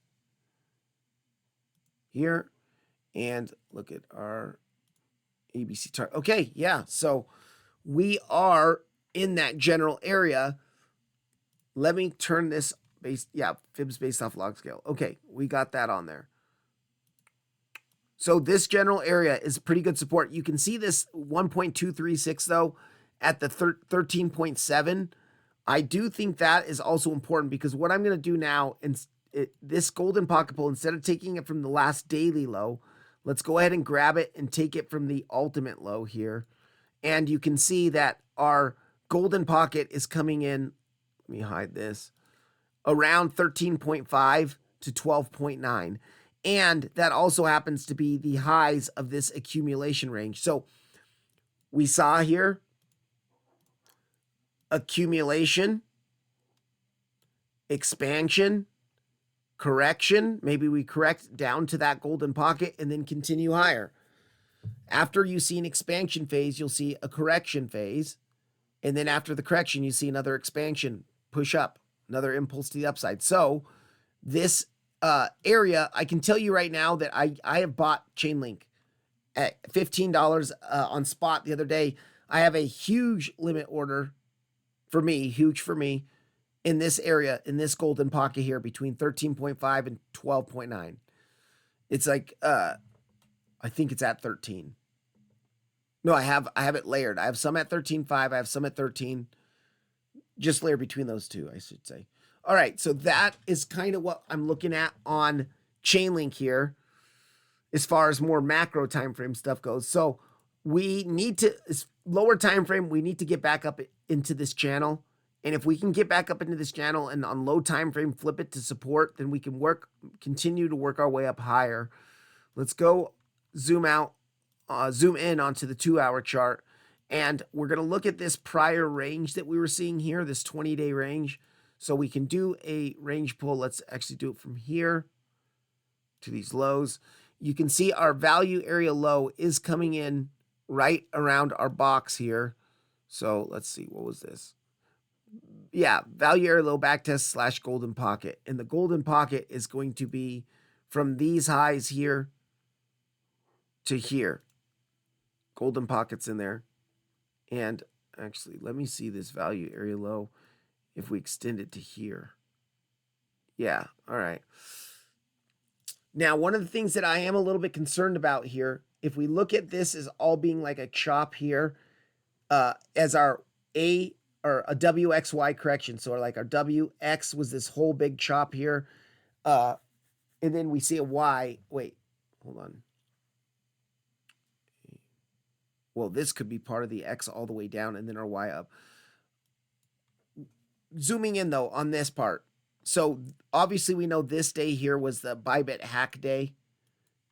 here. And look at our ABC target. Okay, yeah, so we are in that general area. Let me turn this fibs based off log scale. Okay, we got that on there. So this general area is pretty good support. You can see this 1.236 though at the 13.7. I do think that is also important because what I'm going to do now, this golden pocket pull, instead of taking it from the last daily low, let's go ahead and grab it and take it from the ultimate low here. And you can see that our golden pocket is coming in, let me hide this, around 13.5 to 12.9. And that also happens to be the highs of this accumulation range. So we saw here accumulation, expansion, correction. Maybe we correct down to that golden pocket and then continue higher. After you see an expansion phase, you'll see a correction phase. And then after the correction, you see another expansion, push up, another impulse to the upside. So this area, I can tell you right now that I have bought Chainlink at $15 on spot the other day. I have a huge limit order for me, huge for me, in this area, in this golden pocket here between 13.5 and 12.9. It's like, I think it's at 13. No, I have it layered. I have some at 13.5. I have some at 13. Just layer between those two, I should say. All right, so that is kind of what I'm looking at on Chainlink here as far as more macro time frame stuff goes. So we need to, lower time frame, we need to get back up into this channel. And if we can get back up into this channel and on low time frame flip it to support, then we can continue to work our way up higher. Let's go zoom in onto the 2-hour chart. And we're going to look at this prior range that we were seeing here, this 20-day range. So we can do a range pull. Let's actually do it from here to these lows. You can see our value area low is coming in right around our box here. So let's see, what was this? Yeah, value area low backtest / golden pocket. And the golden pocket is going to be from these highs here to here. Golden pockets in there. And actually, let me see this value area low if we extend it to here. Yeah, all right. Now, one of the things that I am a little bit concerned about here, if we look at this as all being like a chop here, as our A or a WXY correction. So like our WX was this whole big chop here. And then we see a Y. Wait, hold on. Well, this could be part of the X all the way down and then our Y up. Zooming in though on this part. So obviously we know this day here was the Bybit hack day.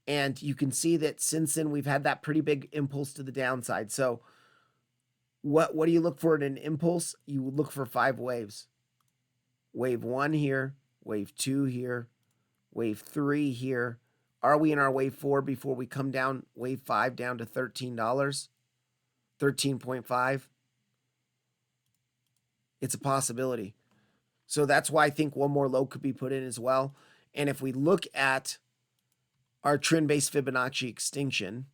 And you can see that since then we've had that pretty big impulse to the downside. So what do you look for in an impulse? You look for 5 waves. Wave 1 here, wave 2 here, wave 3 here. Are we in our wave 4 before we come down wave 5 down to $13? 13.5? It's a possibility. So that's why I think one more low could be put in as well. And if we look at our trend-based Fibonacci extinction,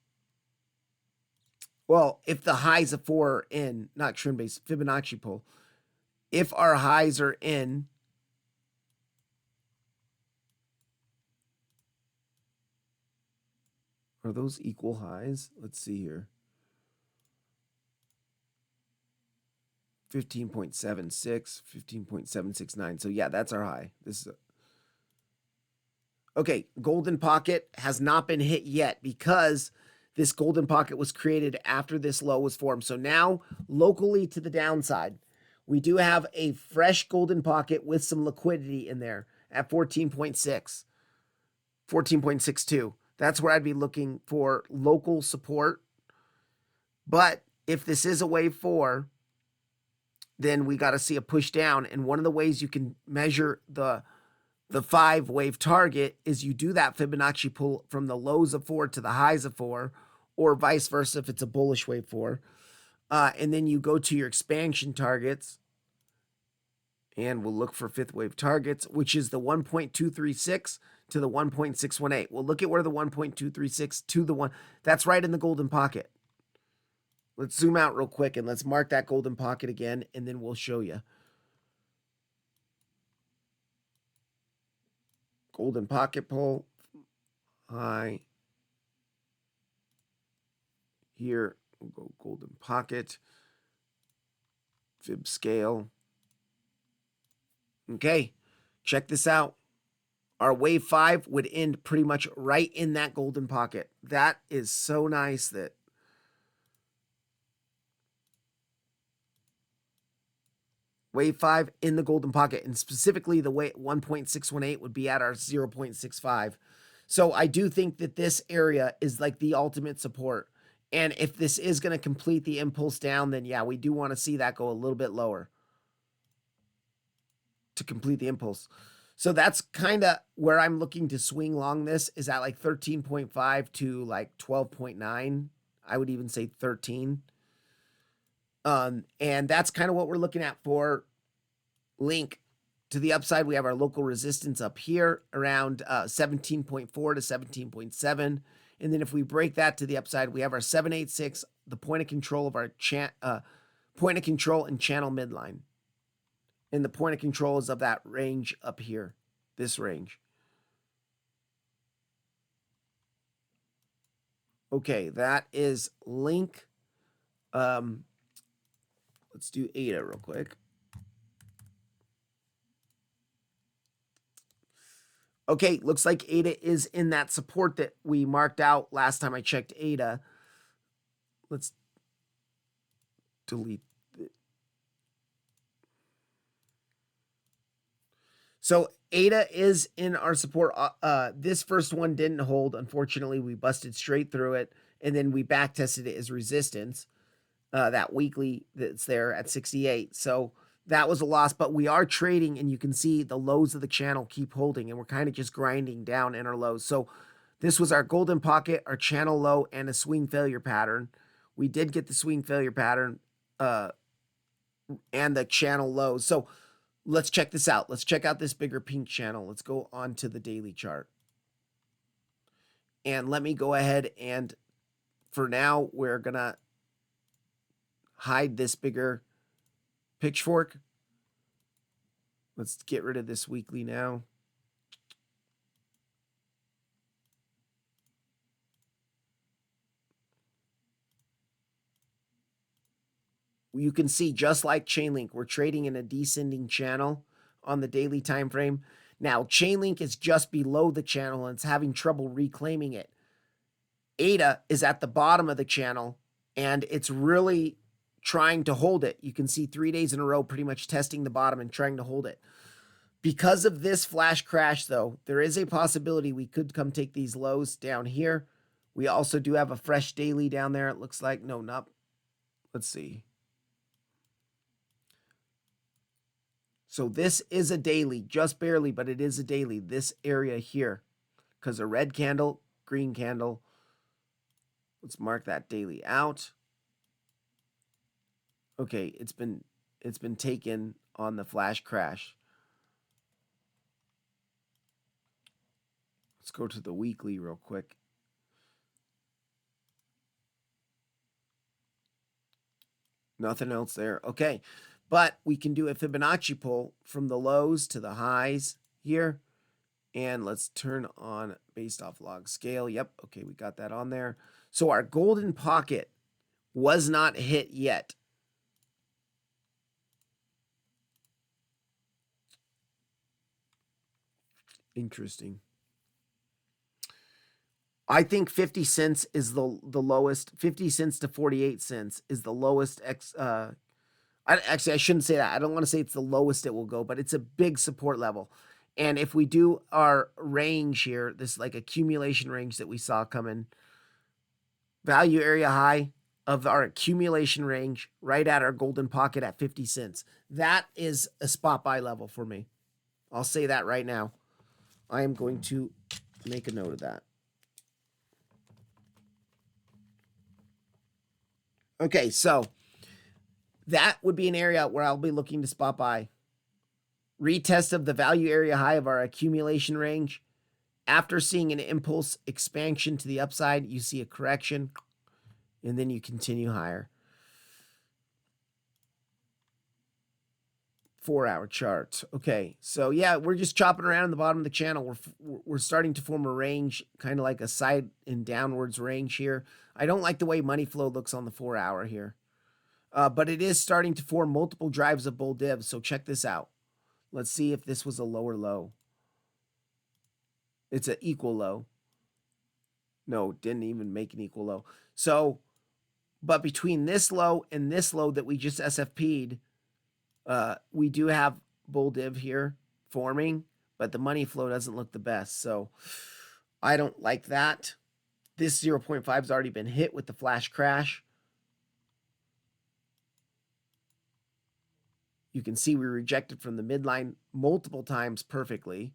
well, if the highs of 4 are in, not trend-based, Fibonacci pull, if our highs are in, are those equal highs? Let's see here. 15.76, 15.769. So yeah, that's our high. This is okay, golden pocket has not been hit yet because this golden pocket was created after this low was formed. So now, locally to the downside, we do have a fresh golden pocket with some liquidity in there at 14.6, 14.62. That's where I'd be looking for local support. But if this is a wave 4, then we got to see a push down. And one of the ways you can measure the 5 wave target is you do that Fibonacci pull from the lows of 4 to the highs of 4, or vice versa if it's a bullish wave 4. And then you go to your expansion targets, and we'll look for 5th wave targets, which is the 1.236 to the 1.618. We'll look at where the 1.236 to the 1, that's right in the golden pocket. Let's zoom out real quick and let's mark that golden pocket again, and then we'll show you. Golden pocket pull, high. Here, we'll go golden pocket, fib scale. Okay, check this out. Our wave 5 would end pretty much right in that golden pocket. That is so nice that wave 5 in the golden pocket, and specifically the way 1.618 would be at our 0.65. So I do think that this area is like the ultimate support. And if this is going to complete the impulse down, then yeah, we do want to see that go a little bit lower to complete the impulse. So that's kind of where I'm looking to swing long this, is at like 13.5 to like 12.9. I would even say 13. And that's kind of what we're looking at for Link. To the upside, we have our local resistance up here around 17.4 to 17.7. And then if we break that to the upside, we have our 786, the point of control of our point of control and channel midline. And the point of control is of that range up here, this range. Okay, that is Link. Let's do ADA real quick. Okay, looks like ADA is in that support that we marked out last time I checked ADA. Let's delete it. So ADA is in our support. This first one didn't hold. Unfortunately, we busted straight through it, and then we back tested it as resistance. That weekly that's there at 68. So that was a loss, but we are trading, and you can see the lows of the channel keep holding, and we're kind of just grinding down in our lows. So this was our golden pocket, our channel low, and a swing failure pattern. We did get the swing failure pattern and the channel low. So let's check this out. Let's check out this bigger pink channel. Let's go on to the daily chart. And let me go ahead and, for now, we're going to hide this bigger pitchfork. Let's get rid of this weekly now. You can see, just like Chainlink, we're trading in a descending channel on the daily time frame. Now, Chainlink is just below the channel and it's having trouble reclaiming it. ADA is at the bottom of the channel and it's really trying to hold it. You can see 3 days in a row pretty much testing the bottom and trying to hold it. Because of this flash crash, though, there is a possibility we could come take these lows down here. We also do have a fresh daily down there, it looks like. No, not. Let's see. So this is a daily, just barely, but it is a daily, this area here. Because a red candle, green candle. Let's mark that daily out. Okay, it's been taken on the flash crash. Let's go to the weekly real quick. Nothing else there. Okay, but we can do a Fibonacci pull from the lows to the highs here. And let's turn on based off log scale. Yep, okay, we got that on there. So our golden pocket was not hit yet. Interesting. I think 50 cents is the lowest. 50 cents to 48 cents is the lowest. Actually, I shouldn't say that. I don't want to say it's the lowest it will go, but it's a big support level. And if we do our range here, this like accumulation range that we saw coming, value area high of our accumulation range right at our golden pocket at 50 cents. That is a spot buy level for me. I'll say that right now. I am going to make a note of that. Okay, so that would be an area where I'll be looking to spot buy. Retest of the value area high of our accumulation range. After seeing an impulse expansion to the upside, you see a correction, and then you continue higher. 4-hour chart. Okay, so yeah, we're just chopping around in the bottom of the channel. We're starting to form a range, kind of like a side and downwards range here. I don't like the way money flow looks on the 4-hour here. But it is starting to form multiple drives of bull div, so check this out. Let's see if this was a lower low. It's an equal low. No, didn't even make an equal low. So, but between this low and this low that we just SFP'd, we do have bull div here forming, but the money flow doesn't look the best. So I don't like that. This 0.5 has already been hit with the flash crash. You can see we rejected from the midline multiple times perfectly.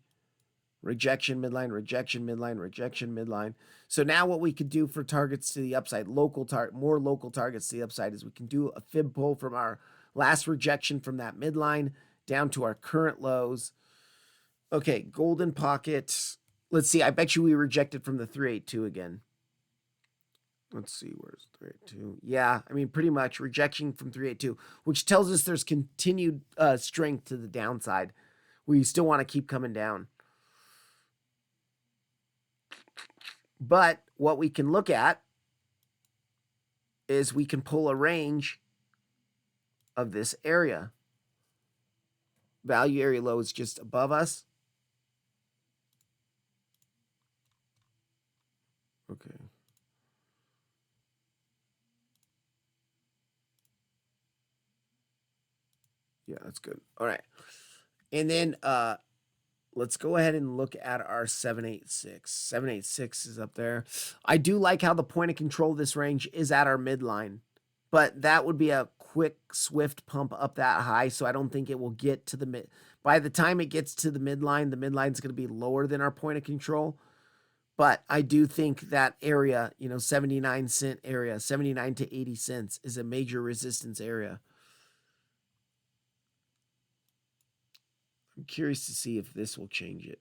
Rejection, midline, rejection, midline, rejection, midline. So now what we could do for targets to the upside, more local targets to the upside, is we can do a fib pull from our last rejection from that midline down to our current lows. Okay, golden pocket. Let's see. I bet you we rejected from the 382 again. Let's see, where's 382? Yeah, I mean, pretty much rejection from 382, which tells us there's continued strength to the downside. We still want to keep coming down. But what we can look at is we can pull a range of this area. Value area low is just above us. Okay. Yeah, that's good. All right. And then let's go ahead and look at our 786. 786 is up there. I do like how the point of control of this range is at our midline. but that would be a quick, swift pump up that high. So I don't think it will get to the mid. By the time it gets to the midline is going to be lower than our point of control. But I do think that area, 79-cent area, 79 to 80 cents is a major resistance area. I'm curious to see if this will change it.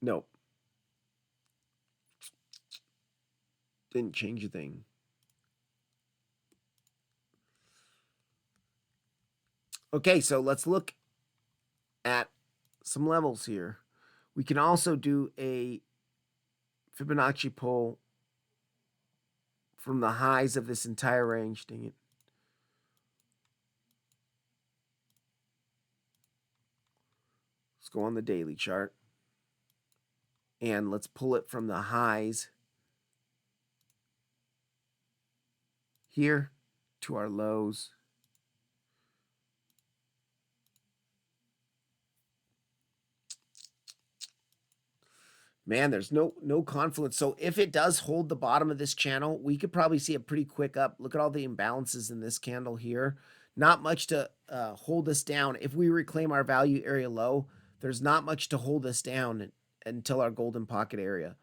Nope. Didn't change a thing. Okay, so let's look at some levels here. We can also do a Fibonacci pull from the highs of this entire range. Dang it. Let's go on the daily chart. And let's pull it from the highs here to our lows. Man, there's no confluence. So if it does hold the bottom of this channel, we could probably see a pretty quick up. Look at all the imbalances in this candle here. Not much to hold us down. If we reclaim our value area low, there's not much to hold us down until our golden pocket area.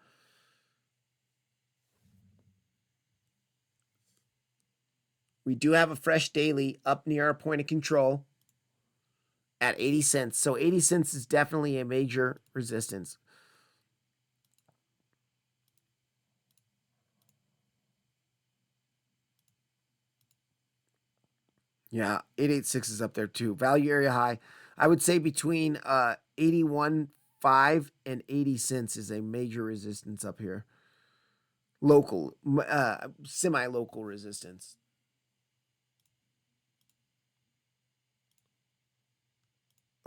We do have a fresh daily up near our point of control at 80 cents. So 80 cents is definitely a major resistance. Yeah, 886 is up there too. Value area high. I would say between 81.5 and 80 cents is a major resistance up here. Local, semi-local resistance.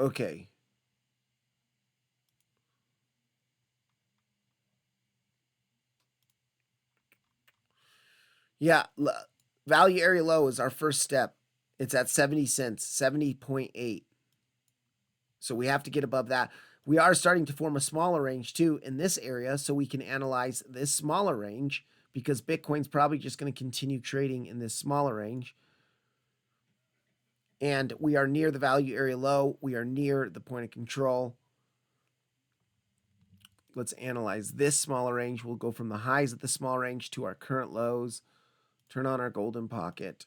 Okay. Yeah, value area low is our first step. It's at 70 cents, 70.8. So we have to get above that. We are starting to form a smaller range too in this area, so we can analyze this smaller range because Bitcoin's probably just going to continue trading in this smaller range. And we are near the value area low. We are near the point of control. Let's analyze this smaller range. We'll go from the highs of the small range to our current lows. Turn on our golden pocket.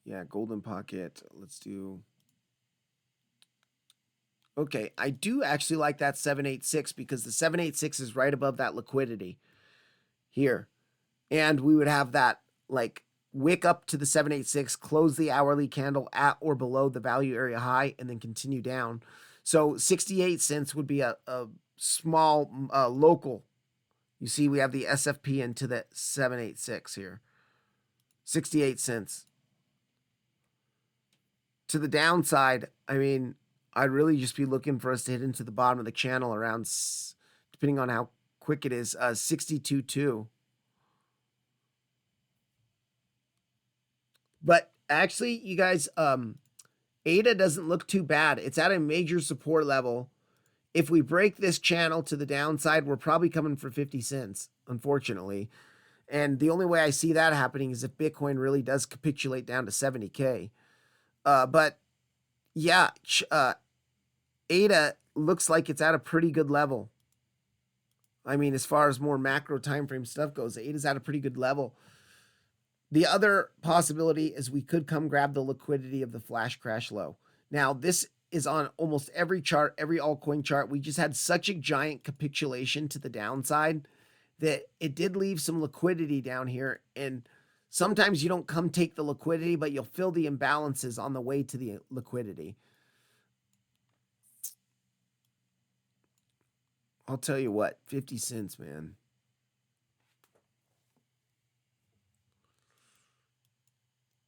Yeah, golden pocket. Let's do... Okay, I do actually like that 786 because the 786 is right above that liquidity here. And we would have that like wick up to the 786, close the hourly candle at or below the value area high, and then continue down. So 68 cents would be a small local. You see, we have the SFP into the 786 here. 68 cents. To the downside, I mean, I'd really just be looking for us to hit into the bottom of the channel around, depending on how quick it is, 62.2. But actually, you guys, ADA doesn't look too bad. It's at a major support level. If we break this channel to the downside, we're probably coming for 50 cents, unfortunately. And the only way I see that happening is if Bitcoin really does capitulate down to 70K. But yeah, ADA looks like it's at a pretty good level. I mean, as far as more macro time frame stuff goes, ADA's at a pretty good level. The other possibility is we could come grab the liquidity of the flash crash low. Now, this is on almost every chart, every altcoin chart. We just had such a giant capitulation to the downside that it did leave some liquidity down here. And sometimes you don't come take the liquidity, but you'll fill the imbalances on the way to the liquidity. I'll tell you what, 50 cents, man.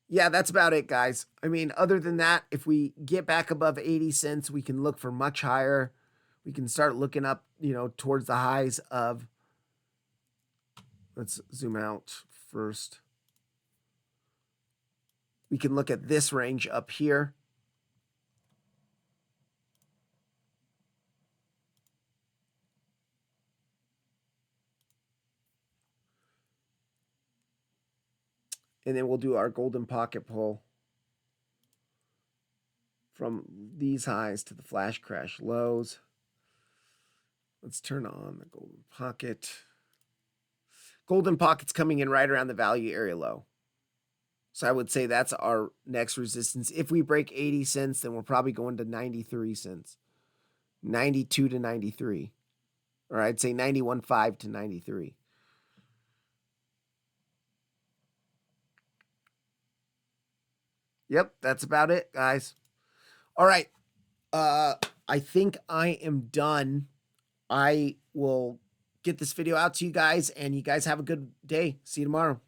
Yeah, that's about it, guys. I mean, other than that, if we get back above 80 cents, we can look for much higher. We can start looking up, towards the highs of, let's zoom out first. We can look at this range up here. And then we'll do our golden pocket pull from these highs to the flash crash lows. Let's turn on the golden pocket. Golden pocket's coming in right around the value area low. So I would say that's our next resistance. If we break 80 cents, then we're probably going to 93 cents. 92 to 93. Or I'd say 91.5 to 93. Yep, that's about it, guys. All right. I think I am done. I will get this video out to you guys, and you guys have a good day. See you tomorrow.